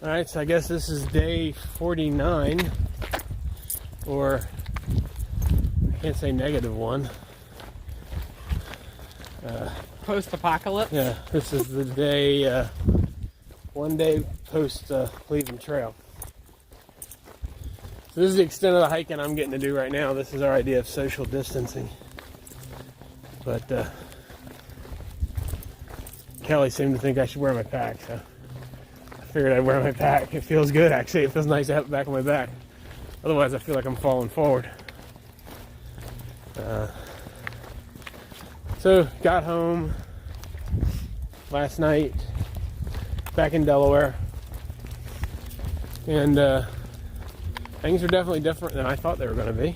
Alright, so I guess this is day 49, or I can't say -1. Post-apocalypse? Yeah, this is the day, one day post leaving trail. So this is the extent of the hiking I'm getting to do right now. This is our idea of social distancing. But Kelly seemed to think I should wear my pack, so I figured I'd wear my pack. It feels good, actually. It feels nice to have it back on my back. Otherwise, I feel like I'm falling forward. So, got home last night, back in Delaware, and things are definitely different than I thought they were going to be.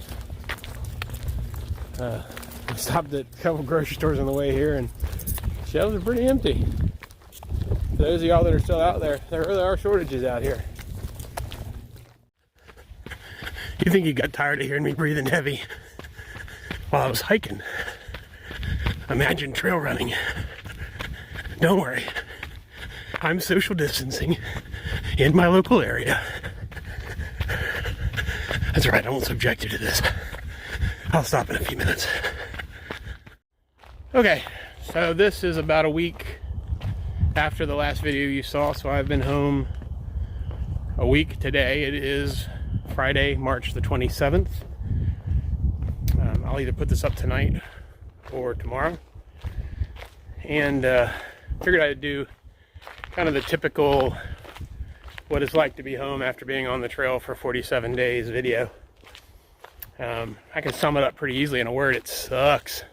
I stopped at a couple grocery stores on the way here, and shelves are pretty empty. For those of y'all that are still out there, there really are shortages out here. You think you got tired of hearing me breathing heavy while I was hiking? Imagine trail running. Don't worry, I'm social distancing in my local area. That's right, I won't subject you to this. I'll stop in a few minutes. Okay, so this is about a week after the last video you saw, so I've been home a week today. It is Friday, March the 27th. I'll either put this up tonight or tomorrow. And figured I'd do kind of the typical what it's like to be home after being on the trail for 47 days video. I can sum it up pretty easily in a word: it sucks.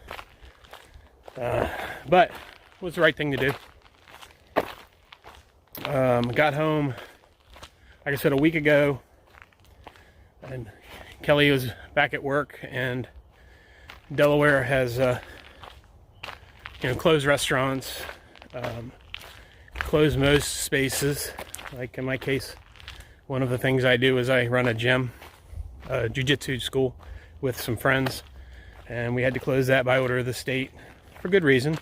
But it was the right thing to do. Got home, like I said, a week ago, and Kelly was back at work, and Delaware has closed restaurants, closed most spaces. Like in my case, one of the things I do is I run a gym, a jiu-jitsu school with some friends, and we had to close that by order of the state for good reason.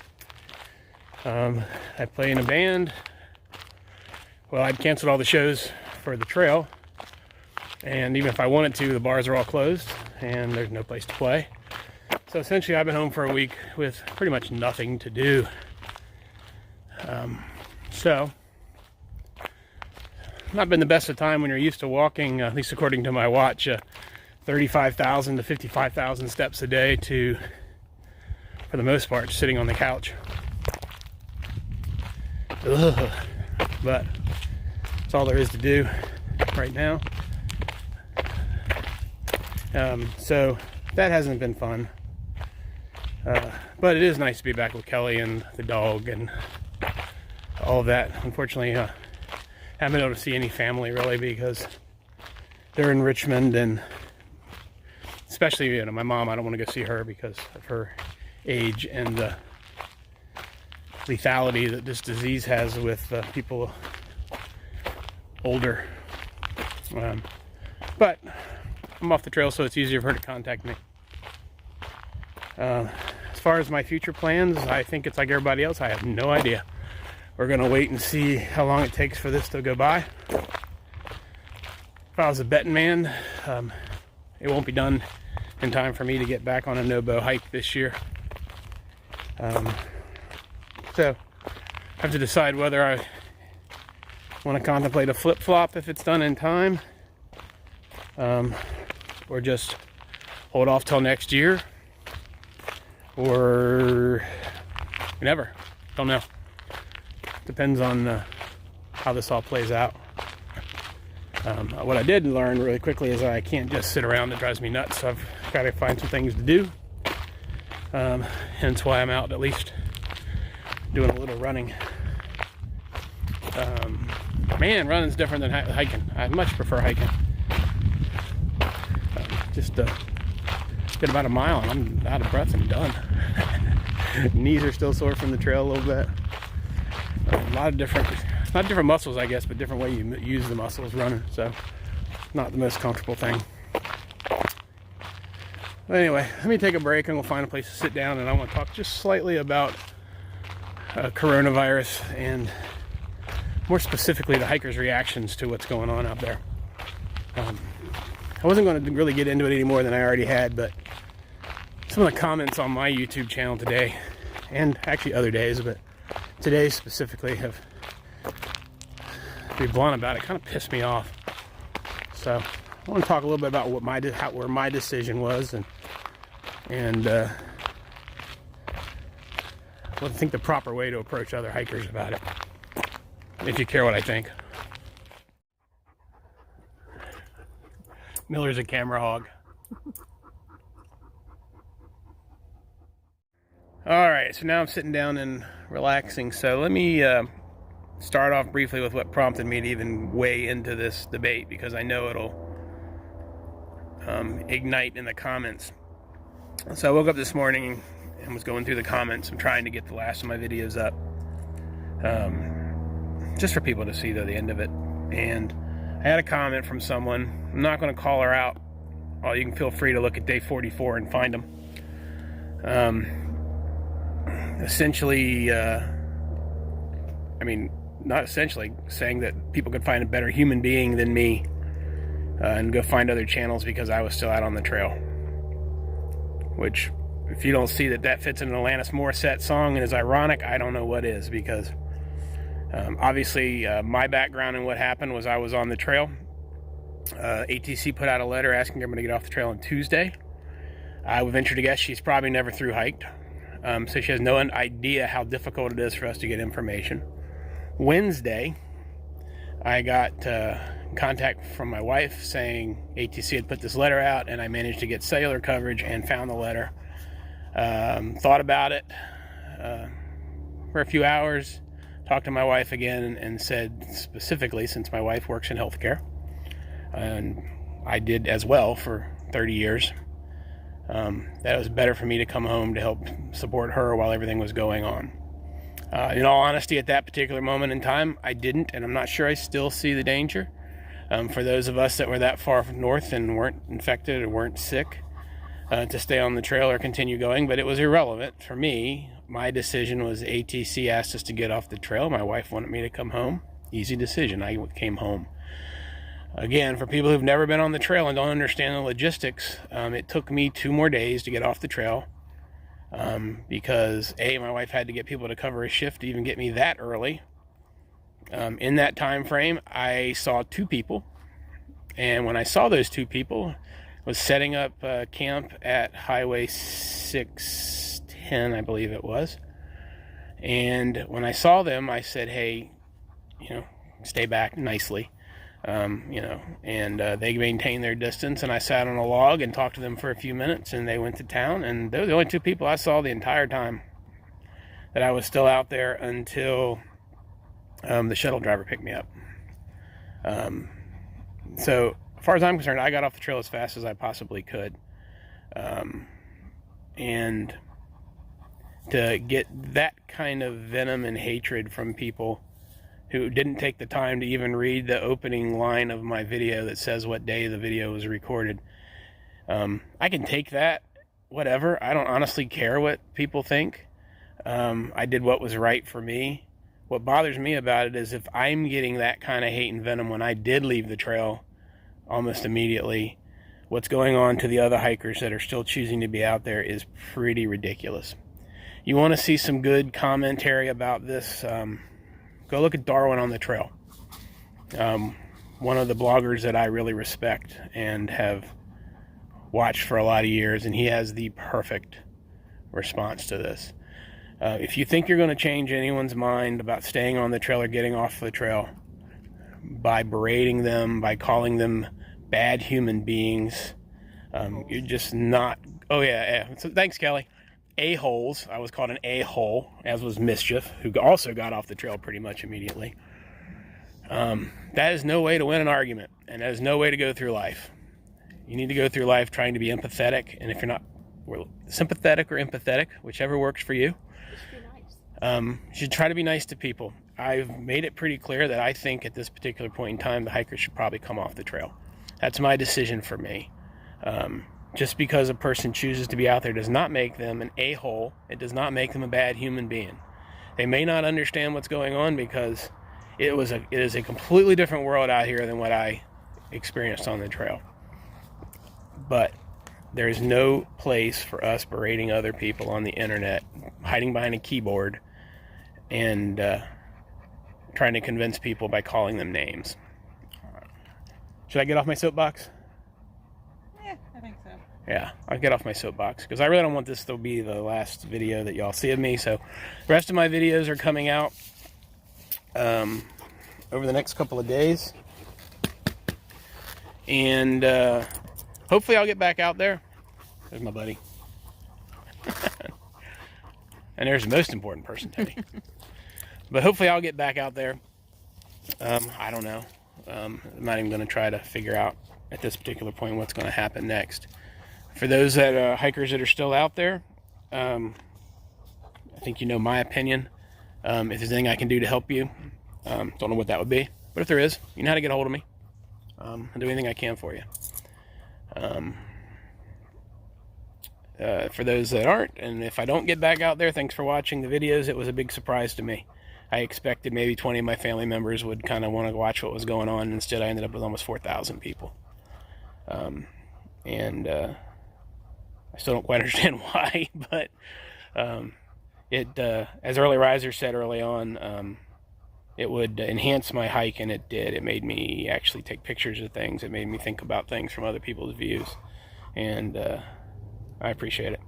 I play in a band. Well, I'd canceled all the shows for the trail, and even if I wanted to, the bars are all closed and there's no place to play. So essentially I've been home for a week with pretty much nothing to do. So not been the best of time when you're used to walking, at least according to my watch, 35,000 to 55,000 steps a day, to, for the most part, sitting on the couch. Ugh. But that's all there is to do right now. So that hasn't been fun. But it is nice to be back with Kelly and the dog and all of that. Unfortunately, haven't been able to see any family really because they're in Richmond, and especially my mom. I don't want to go see her because of her age and the lethality that this disease has with people older. But I'm off the trail, so it's easier for her to contact me. As far as my future plans, I think it's like everybody else. I have no idea. We're gonna wait and see how long it takes for this to go by. If I was a betting man, it won't be done in time for me to get back on a no-bow hike this year. So I have to decide whether I want to contemplate a flip-flop if it's done in time, or just hold off till next year, or never. Don't know. Depends on how this all plays out. What I did learn really quickly is that I can't just sit around. It drives me nuts. So I've got to find some things to do. Hence why I'm out at least doing a little running. Man, running's different than hiking. I much prefer hiking. Just get about a mile and I'm out of breath and done. Knees are still sore from the trail a little bit. A lot of different, not different muscles, I guess, but different way you use the muscles running. So, not the most comfortable thing. But anyway, let me take a break and we'll find a place to sit down, and I want to talk just slightly about coronavirus and more specifically the hikers' reactions to what's going on out there. I wasn't going to really get into it any more than I already had, but some of the comments on my YouTube channel today, and actually other days, but today specifically, have, to be blunt about it, kind of pissed me off. So I want to talk a little bit about what where my decision was, and what I think the proper way to approach other hikers about it, if you care what I think. Miller's a camera hog. All right, so now I'm sitting down and relaxing. So let me start off briefly with what prompted me to even weigh into this debate, because I know it'll ignite in the comments. So I woke up this morning and was going through the comments. I'm trying to get the last of my videos up, just for people to see the end of it. And I had a comment from someone. I'm not going to call her out. Well, you can feel free to look at day 44 and find them. Essentially, not essentially, saying that people could find a better human being than me and go find other channels because I was still out on the trail. Which, if you don't see that fits in an Alanis Morissette song and is ironic, I don't know what is, because obviously my background and what happened was I was on the trail. ATC put out a letter asking everybody to get off the trail on Tuesday. I would venture to guess she's probably never thru-hiked. So she has no idea how difficult it is for us to get information. Wednesday, I got contact from my wife saying ATC had put this letter out, and I managed to get cellular coverage and found the letter. Thought about it for a few hours, talked to my wife again, and said specifically, since my wife works in healthcare, and I did as well for 30 years, that it was better for me to come home to help support her while everything was going on. In all honesty, at that particular moment in time, I didn't, and I'm not sure I still see the danger. For those of us that were that far north and weren't infected or weren't sick, to stay on the trail or continue going, but it was irrelevant for me. My decision was ATC asked us to get off the trail. My wife wanted me to come home. Easy decision. I came home. Again, for people who've never been on the trail and don't understand the logistics, it took me 2 more days to get off the trail, because my wife had to get people to cover a shift to even get me that early. In that time frame, I saw 2 people, and when I saw those 2 people, was setting up camp at Highway 610, I believe it was. And when I saw them, I said, hey, stay back nicely. And they maintained their distance, and I sat on a log and talked to them for a few minutes, and they went to town, and they were the only 2 people I saw the entire time that I was still out there until the shuttle driver picked me up. So as far as I'm concerned, I got off the trail as fast as I possibly could. And to get that kind of venom and hatred from people who didn't take the time to even read the opening line of my video that says what day the video was recorded. I can take that, whatever. I don't honestly care what people think. I did what was right for me. What bothers me about it is if I'm getting that kind of hate and venom when I did leave the trail almost immediately, what's going on to the other hikers that are still choosing to be out there is pretty ridiculous. You want to see some good commentary about this? Go look at Darwin on the Trail. One of the bloggers that I really respect and have watched for a lot of years, and he has the perfect response to this. If you think you're going to change anyone's mind about staying on the trail or getting off the trail by berating them, by calling them bad human beings, you're just not... Oh, yeah. So, thanks, Kelly. A-holes. I was called an a-hole, as was Mischief, who also got off the trail pretty much immediately. That is no way to win an argument, and that is no way to go through life. You need to go through life trying to be empathetic, and if you're not sympathetic or empathetic, whichever works for you, you should try to be nice to people. I've made it pretty clear that I think at this particular point in time, the hikers should probably come off the trail. That's my decision for me. Just because a person chooses to be out there does not make them an a-hole. It does not make them a bad human being. They may not understand what's going on because it is a completely different world out here than what I experienced on the trail. But there is no place for us berating other people on the internet, hiding behind a keyboard, and trying to convince people by calling them names. Should I get off my soapbox? Yeah, I think so. Yeah, I'll get off my soapbox because I really don't want this to be the last video that y'all see of me. So the rest of my videos are coming out over the next couple of days. And hopefully I'll get back out there. There's my buddy. And there's the most important person, Teddy. But hopefully I'll get back out there. I don't know. I'm not even going to try to figure out at this particular point what's going to happen next. For those that hikers that are still out there, I think you know my opinion. If there's anything I can do to help you, don't know what that would be. But if there is, you know how to get a hold of me. I'll do anything I can for you. For those that aren't, and if I don't get back out there, thanks for watching the videos. It was a big surprise to me. I expected maybe 20 of my family members would kind of want to watch what was going on. Instead, I ended up with almost 4,000 people. I still don't quite understand why, but as early risers said early on, it would enhance my hike, and it did. It made me actually take pictures of things. It made me think about things from other people's views, and I appreciate it.